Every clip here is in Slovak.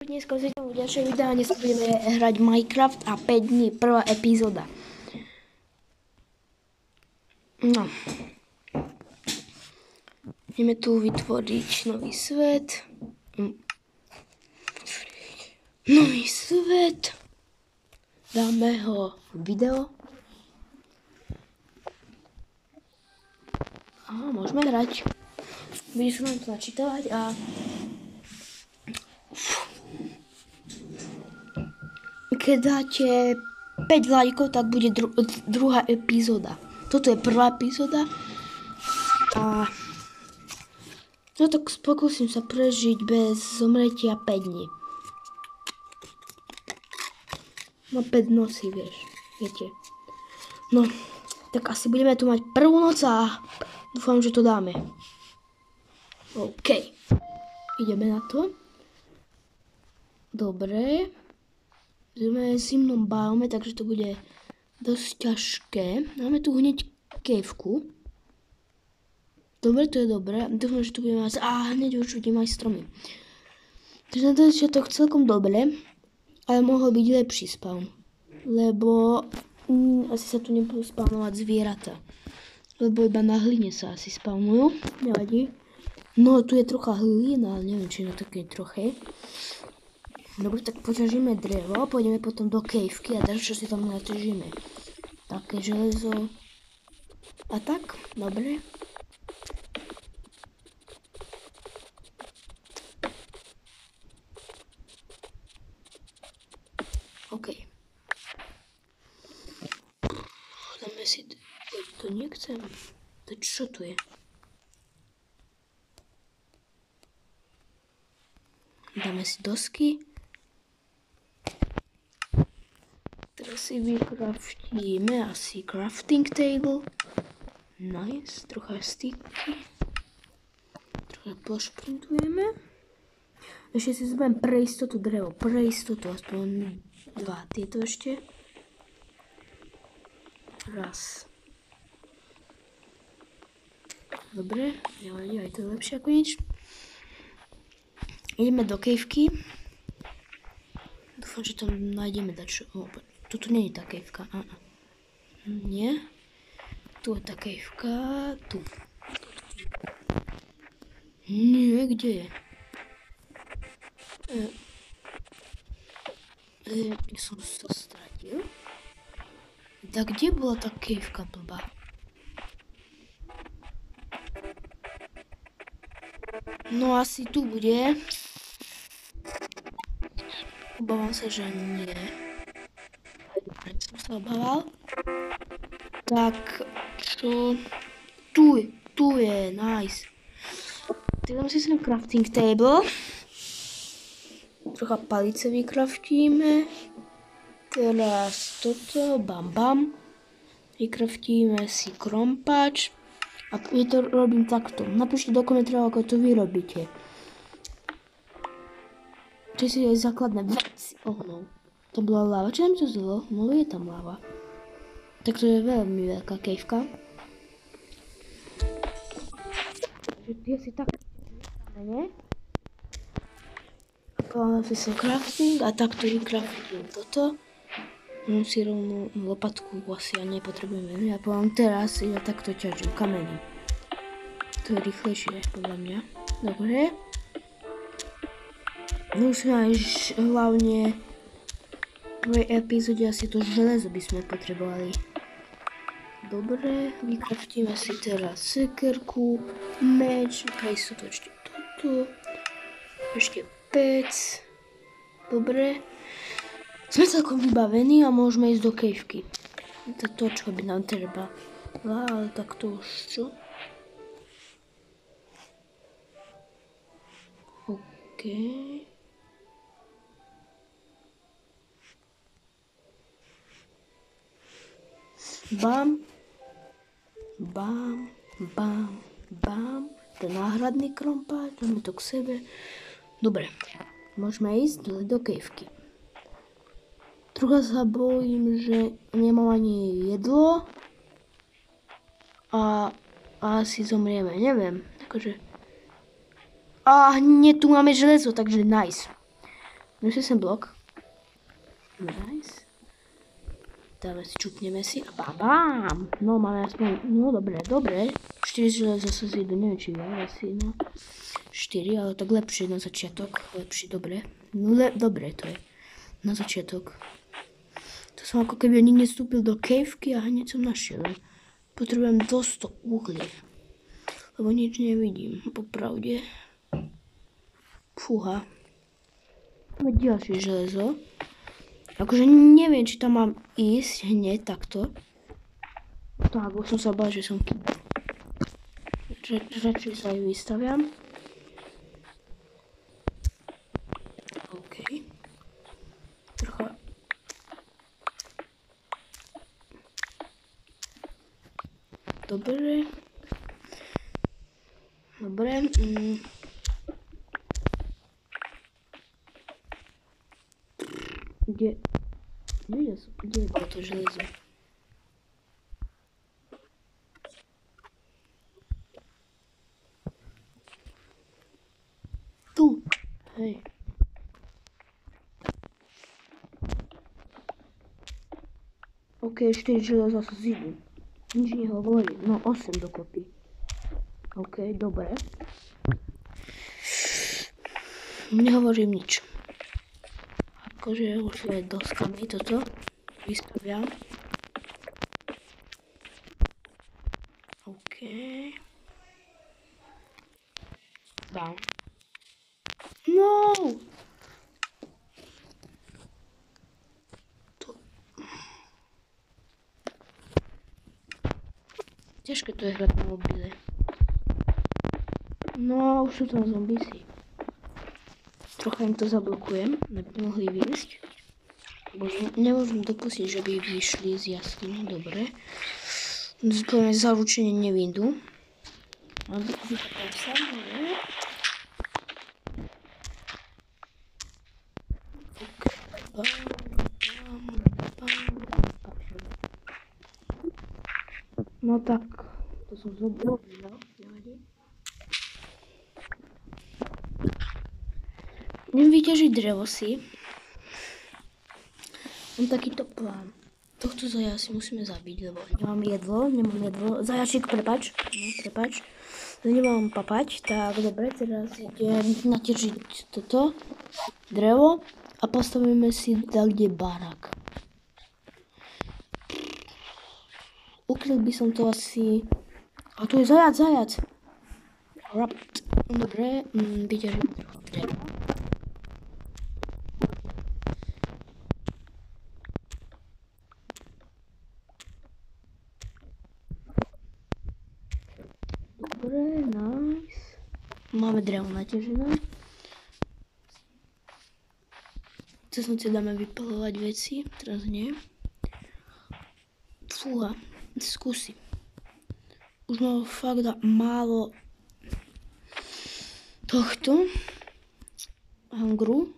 dneska si tam ďalšie videa, dnes budeme hrať Minecraft a 5 dní, prvá epizóda. No. Ideme tu vytvoriť nový svet. Nový svet. Dáme ho video. A môžeme hrať. Bude sa nám to načítavať a... Keď dáte 5 lajkov, tak bude druhá epizóda. Toto je prvá epizóda. A... No tak pokúsim sa prežiť bez zomretia 5 dní. No 5 nocí, viete. No, tak asi budeme tu mať prvú noc a dúfam, že to dáme. OK. Ideme na to. Dobre. Sme v zimnom biome, takže to bude dosť ťažké. Máme tu hneď caveku. Dobre, to je dobré. Dúfam, že tu budeme mať... hneď už vidím aj stromy. Takže na to začiatok celkom dobre, ale mohol byť lepší spawn. Lebo asi sa tu nebudú spawnovať zvieratá. Lebo iba na hline sa asi spawnujú. Nevadí. No, tu je trocha hlina, ale neviem, či na takej troche. Dobre, tak poťažíme drevo, pôjdeme potom do cavey a tak, čo si tam naťažíme. Také železo. A tak, dobre. OK. Dáme si... To nechcem. To čo tu je? Dáme si dosky. Teraz si vykraftíme asi crafting table. Nice. Trocha sticky. Trocha pošprintujeme. Ešte si zbudem pre istotu drevo. Pre istotu aspoň 2. Tieto ešte. Raz. Dobre. Nevadí, aj to je lepšie ako nič. Ideme do cavey. Dúfam, že tam nájdeme dačo. Toto nie je tá caveka. Nie. Tu je tá caveka. Tu. Nie, kde je? Som sa stratil. Tak kde bola tá caveka blbá? No asi tu bude. Obávam sa, že nie. Som sa obával. Tak, čo? Tu je, nice. Teraz si sem crafting table. Trocha palice vykraftíme. Teraz toto, bam bam. Vykraftíme si krompač. A ja to robím takto. Napíšte do komentárov, ako to vy robíte. To si aj základné veci. No. To bola láva. Čo nám to zdalo? No je tam láva. Tak to je veľmi veľká caveka. Ja si tak... Ne? Poďme si sem crafting a takto vykraftujem toto. Mám si rovnú lopatku, asi ja nepotrebujeme. Ja poviem teraz, ja takto ťažím kameny. To je rýchlejšie, podľa mňa. Dobre. Musíme aj hlavne v prvej epizóde asi to železo by sme potrebovali. Dobre, vykraftíme si teraz sekerku, meč, aj sú to ešte toto, ešte pec. Dobre. Sme celkom vybavení a môžeme ísť do cavey. To je to, čo by nám treba. Ale tak to už čo? OK. Bam. Bam. Bam. Bam. To je náhradný krompáč. Dáme to k sebe. Dobre. Môžeme ísť do cavey. Trocha sa bojím, že nemám ani jedlo a asi zomrieme, neviem, takže... A hneď tu máme železo, takže nice. Nechci sem blok. Nice. Dáme si, čupneme si a bám. No máme aspoň, no dobre. 4 železo sa zjedú, neviem či viac asi, no. 4, ale tak lepšie na začiatok. Lepšie, dobre. No dobre to je. Na začiatok. To som ako keby nikdy vstúpil do caveky a hneď som našiel. Potrebujem 200 uhlie. Lebo nič nevidím, popravde. Fúha. Máme ďalšie železo. Akože neviem, či tam mám ísť hneď takto. Tak, už som sa bál, že som kýbal. Radšej sa aj vystaviam. OK. Trocha. Dobre. Kde je to železo? Tu. Hej. OK, 4 železa sa zidú. Nič nehovorí. No 8 dokopy. OK, dobre. Nehovorím nič. Akože už je doskami toto. Vystaviam. OK. Bam. No! Ťažké to je hrať na mobile. No, už sú tam zombisi. Trocha im to zablokujem, aby mohli vyjsť. Bože, nemôžem dopustiť, že by vyšli z jaskyne, dobre. Poviem, zaručenie nevyjdú. Vypadám sa, dobre. No tak, to som zobral. Idem vyťažiť drevo si. Mám takýto plán. Tohto zajaca si musíme zabiť, lebo nemám jedlo. Zajačík, prepač. No, prepač. Nemám papať, tak dobre, teraz idem naťažiť toto drevo a postavíme si tak, kde barák. Ukryl by som to asi... A tu je zajac. Dobre, vyťažím drevo. Dobre, nice. Máme drevo naťažené. Teraz si dáme vypalovať veci, teraz nie. Fúha, skúsim. Už mám fakt málo tohto hangbaru.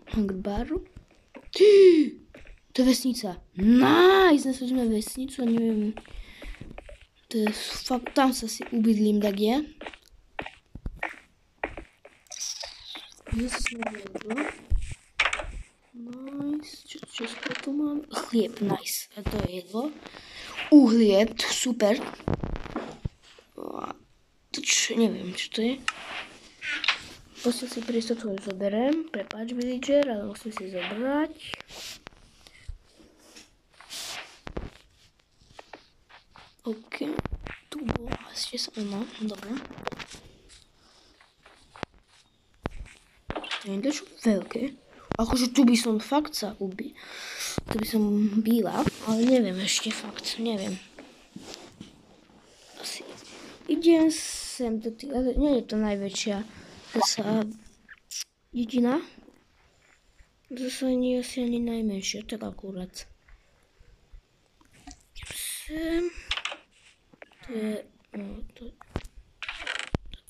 To je vesnica. Nice, nasvedíme vesnicu a neviem. To je fakt, tam sa si ubydlím, tak je. Zase sme jedlo. Nice, čo tu mám? Chlieb, nice, a to je jedlo. Uhlie, super. Neviem, čo to je. Musím si prísť toto zoberiem. Prepáč, villager, ale musím si zobrať. OK, tu bolo ešte sa ono, dobre. To je niečo veľké. Akože tu by som fakt sa ubil. Tu by som byla, ale neviem ešte fakt, neviem. Asi idem sem do tých, ale nie je to najväčšia zasa dedina. Zasa nie je asi ani najmenšia, tak akurát. Idem sem. To je, no to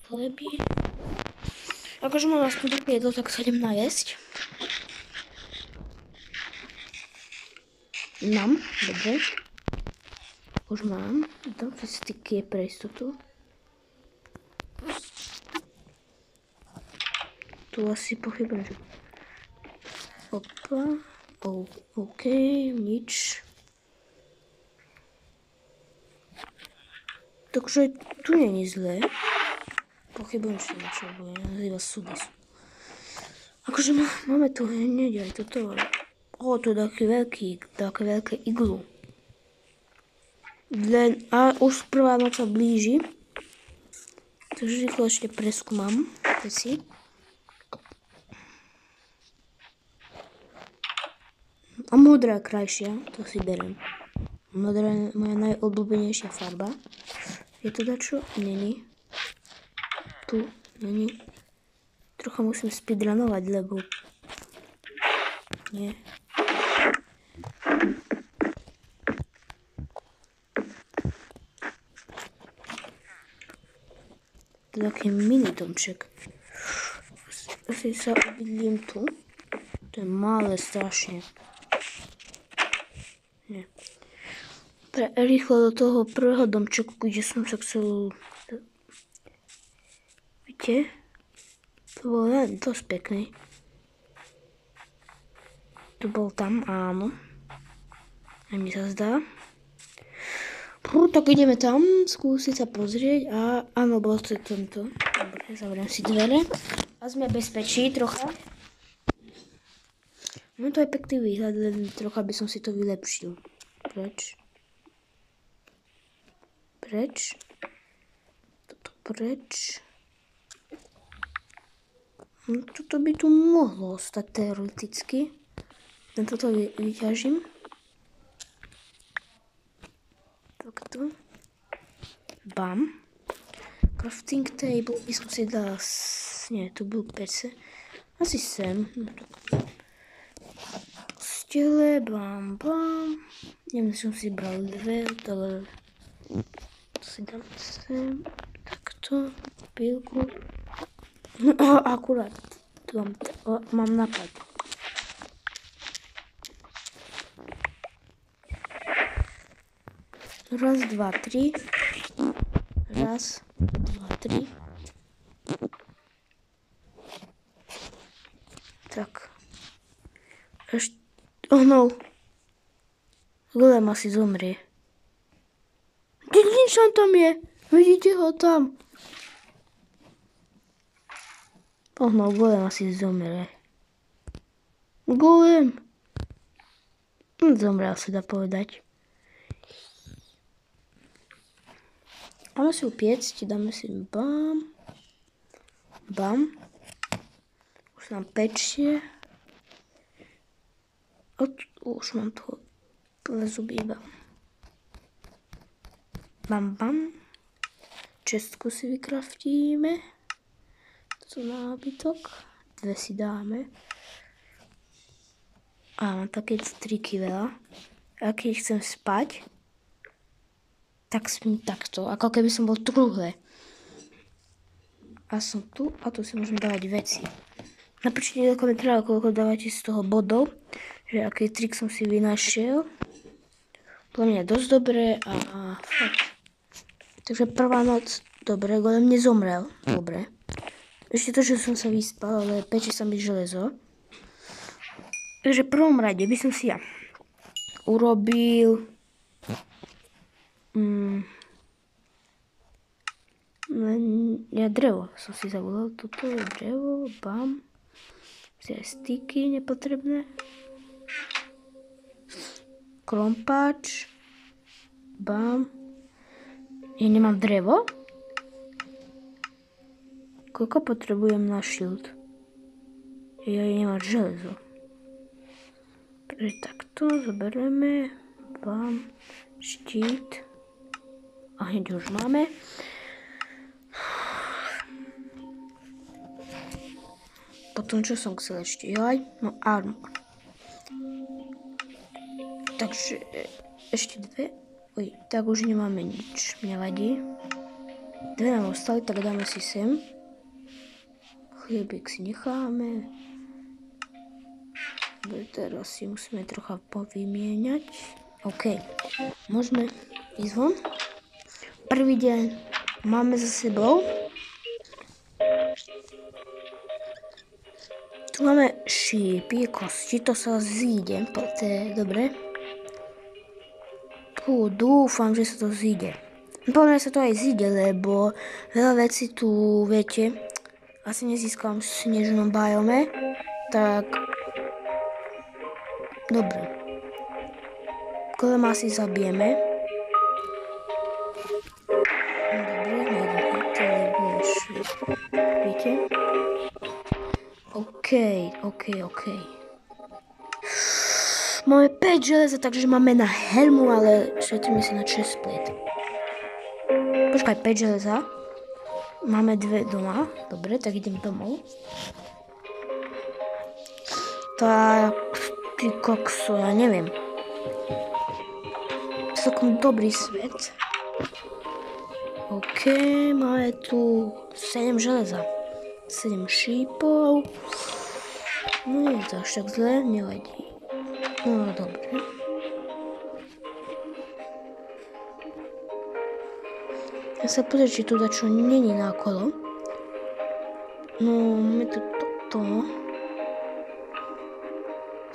chleby. Akože mám aspoň také jedlo, tak sa idem najesť. Mám, dobre. Už mám. Dám si styky pre istotu. Tu asi pochybám, že... Opa. OK, nič. Takže tu není zlé. Pochybujem, že niečo bude. Nazýva Sudis. Akože máme tu hneď aj toto. Tu je také veľké iglu. A už prvá noc sa blíži. Takže rýchlo ešte preskúmam veci. A modrá je krajšia, to si berem. Modrá je moja najobľúbenejšia farba. Je to dačo? Není. Tu není. Trocha musím speedrunovať, lebo... Nie. To je taký mini domček. Asi sa obydlím tu. To je malé strašne. Nie. Rýchlo do toho prvého domčeku, kde som sa chcel... Víte? To bol len dosť pekný. Tu bol tam, áno. A mi sa zdá. Tak ideme tam, skúsiť sa pozrieť a áno, bol to tento. Dobre, zavriem si dvere. A sme bezpečí trocha. No to je pekný výhľad, len trocha by som si to vylepšil. Preč? Toto preč. No toto by tu mohlo ostať teoreticky. Len toto vyťažím. Takto. Bam. Crafting table by som si dal... Nie, tu byl perce. Asi sem. Stele, bam, bam. Neviem, som si bral dve, ale... To si dám sem. Takto. Pilku. No, akurát. Tu mám napad. Raz, dva, tri. Raz, dva, tri. Tak. Ešte... Oh no. Golem asi zomrie. Nič tam je. Vidíte ho tam. Oh no, golem asi zomrie. Golem. Zomrel sa dá povedať. Máme si upiecť, dáme si bam. Bam. Už nám pečie. Už mám toho zuby iba. Bam, bam. Čestku si vykraftíme. To nábytok. Dve si dáme. A mám také triky veľa. A keď chcem spať, tak spím takto. Ako keby som bol truhle. A som tu a tu si môžem dávať veci. Napíšte do komentára, koľko dávate z toho bodov. Že aký trik som si vynašiel. Podľa mňa je dosť dobré a fakt. Takže prvá noc, dobre, golem nezomrel. Dobre. Ešte to, že som sa vyspal, ale peče sa mi železo. Takže v prvom rade by som si ja urobil ja drevo som si zavolal. Toto je drevo, bam. Si aj styky nepotrebné. Krompáč. Bam. Ja nemám drevo? Koľko potrebujem na shield? Ja nemám železo. Takto zoberieme. Bam. Štít. A hneď už máme. Potom čo som chcel ešte? Joj, no armor. Takže ešte dve. Oj, tak už nemáme nič. Nevadí. Dve nám ostali, tak dáme si sem. Chliebik si necháme. Teraz si musíme trocha povymieňať. OK. Môžeme ísť von. Prvý deň máme za sebou. Tu Tu máme šípy, kosti, to sa zíde, to je dobre. Dúfam, že sa to zíde. Podľa mňa sa to aj zíde, lebo veľa vecí tu, viete, asi nezískam v snežnom biome, tak dobre. Golema asi zabijeme. Dobre, viete? OK. Máme 5 železa, takže máme na helmu, ale šetríme sa na chestplate. Počkaj, 5 železa. Máme 2 doma. Dobre, tak idem domov. Tak, ty kokso, ja neviem. Celkom dobrý svet. OK, máme tu 7 železa. 7 šípov. No nie je to až tak zle, nevadí. No dobre. Ja sa pozriem, či tu dačo není nákolo. No, máme tu toto.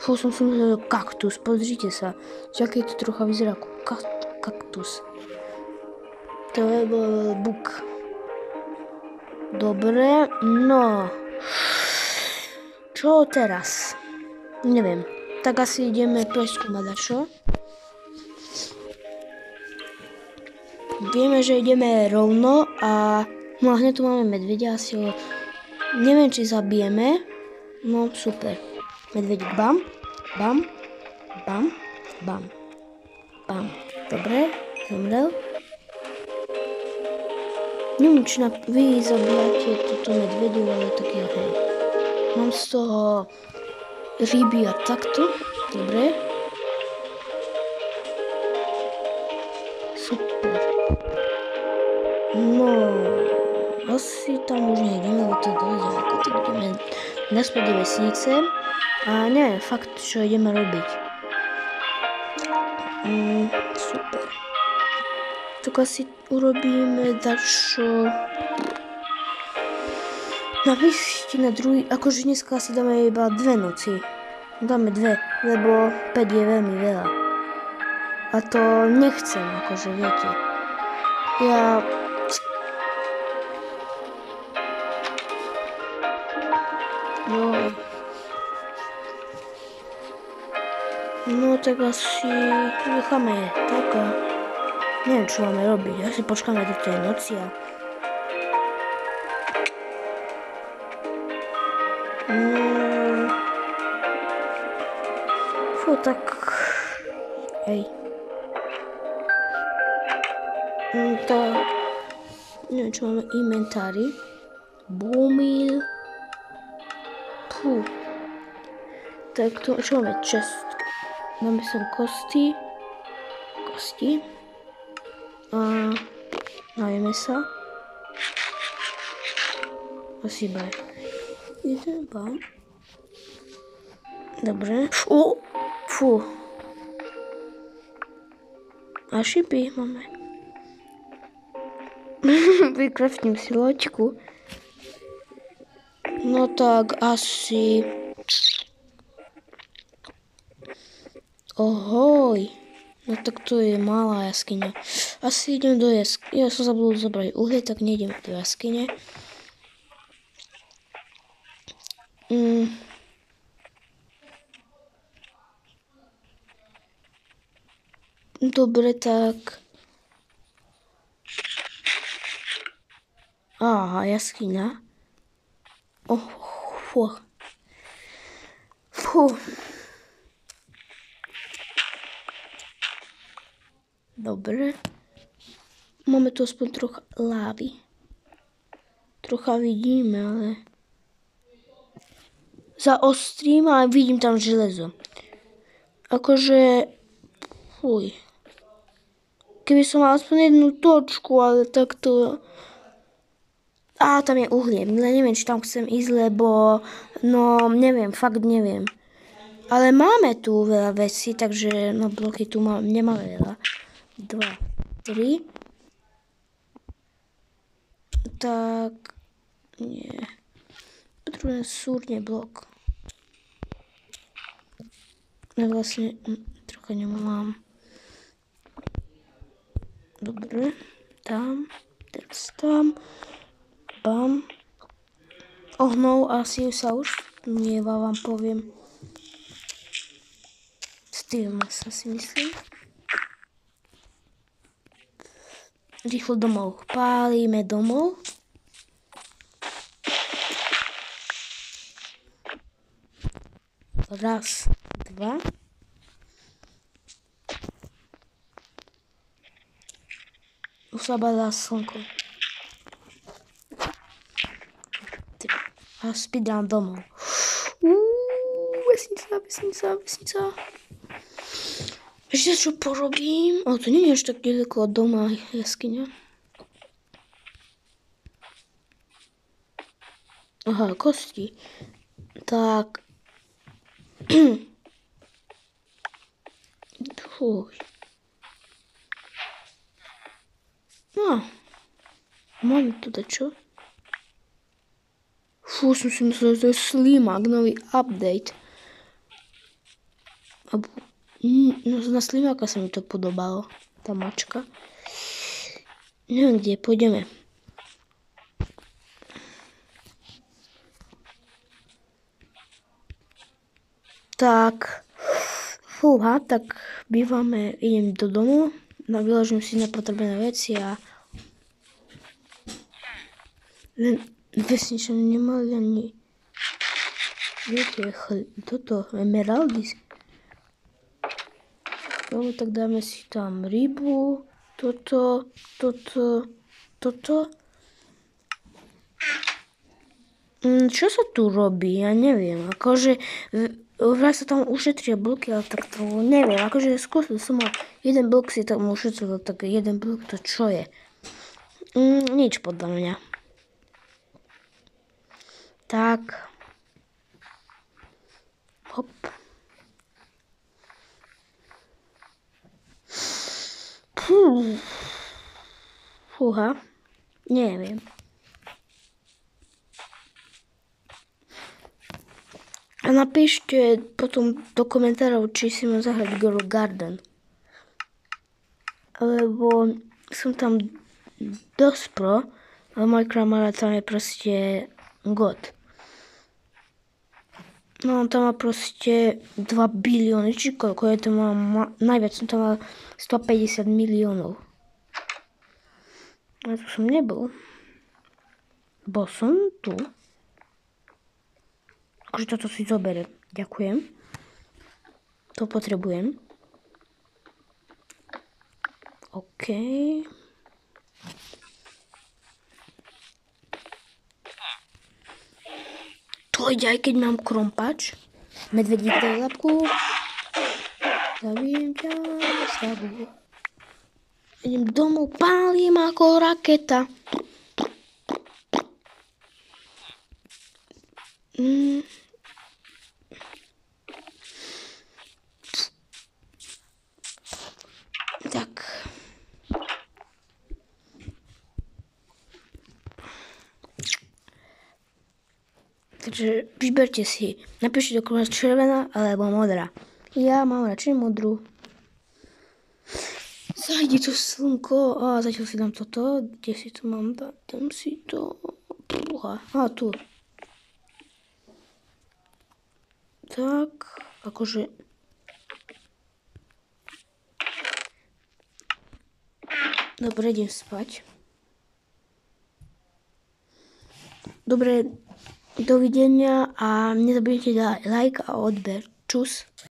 Fú, som myslel kaktus, pozrite sa. Čakaj, to trocha vyzerá ako kaktus. To je bol buk. Dobre, no. Čo teraz? Neviem. Tak asi ideme preskúmať dačo. Vieme, že ideme rovno a no a hneď tu máme medvedia, asi ho neviem, či zabijeme. No super. Medvedík bam, bam, bam, bam, bam. Dobre, zomrel. Neviem, či vy zabijate túto medvediu, ale tak ja hej. Mám z toho ryby a takto. Dobre. Super. No, asi tam už nejdeme, lebo to je dosť ďaleko, tak ideme naspäť do vesnice. A neviem fakt, čo ideme robiť. Super. Tak asi urobíme dačo. Napíšte na druhý, akože dneska asi dáme iba 2 noci. Dáme 2, lebo 5 je veľmi veľa. A to nechcem, akože viete. Ja... No tak asi necháme tak a neviem, čo máme robiť. Asi počkáme do tej noci a... Fú, tak... Hej. Tak... Neviem, čo máme inventári. Boomil. Fú. Tak to, čo máme? Chest. Máme sem kosti. A najeme sa. Asi iba. Jeden, dva. Dobre. Fú. A šipy máme. Vykraftím si loďku. No tak asi... Ohoj. No tak to je malá jaskyňa. Asi idem do jaskyne. Ja som zabudol zobrať uhlie, tak nejdem do jaskyne. Dobre, tak... Aha, jaskyňa. Fú. Dobre. Máme tu aspoň trocha lávy. Trocha vidíme, ale... Zaostrím a vidím tam železo. Akože... Fuj. Keby som mal aspoň jednu točku, ale takto... Tam je uhlie. Neviem, či tam chcem ísť, lebo... No, neviem, fakt neviem. Ale máme tu veľa vecí, takže... No, bloky tu nemáme veľa. 2, 3. Tak... Nie. Potrebujem súrne blok. Ja vlastne trocha nemám. Dobre, tam, teraz tam, bam. Ohnov asi sa už mieva, vám poviem. Stillness asi myslím. Rýchlo domov. Pálime domov. Raz, dva. Už sa badá slnko. A speedrun domov. Vesnica. Ešte čo porobím? Ale to nie je až tak ďaleko od doma jaskyňa. Aha, kosti. Tak. Fuj. No. Mám tu dačo. Fú, som si myslel, že to je Slimak, nový update. No, na Slimaka sa mi to podobalo, tá mačka. Neviem, kde, pôjdeme. Tak, fúha, tak bývame, idem do domu, vyložím si nepotrebné veci a vesnične nemali ani toto, emeraldy. No, tak dáme si tam rybu, toto. Čo sa tu robí? Ja neviem. Akože vraj sa tam ušetria bloky, ale tak to neviem. Akože skúsil som mal jeden blok si tam ušetril, tak jeden blok to čo je? Nič podľa mňa. Tak. Hop. Fúha. Neviem. A napíšte potom do komentárov, či si mám zahrať Girl Garden. Lebo som tam dosť pro, ale môj kamarát tam je proste god. No on tam má proste 2 bilióny, či koľko je to mám, najviac som tam mal 150 miliónov. Ja tu som nebol. Bol som tu. Akože toto si zoberiem. Ďakujem. To potrebujem. OK. To ide, aj keď mám krompač. Medvedík daj labku. Zabijem ťa. Slavu. Idem domov, pálim ako raketa. Tak. Takže vyberte si. Napíšte do komentára červená alebo modrá. Ja mám radšej modrú. Zajde to slnko. A zatiaľ si dám toto. Kde si to mám dať? Dám si to. A tu. Tak. Akože. Dobre, idem spať. Dobre, dovidenia a nezabudnite dať like a odber. Čus.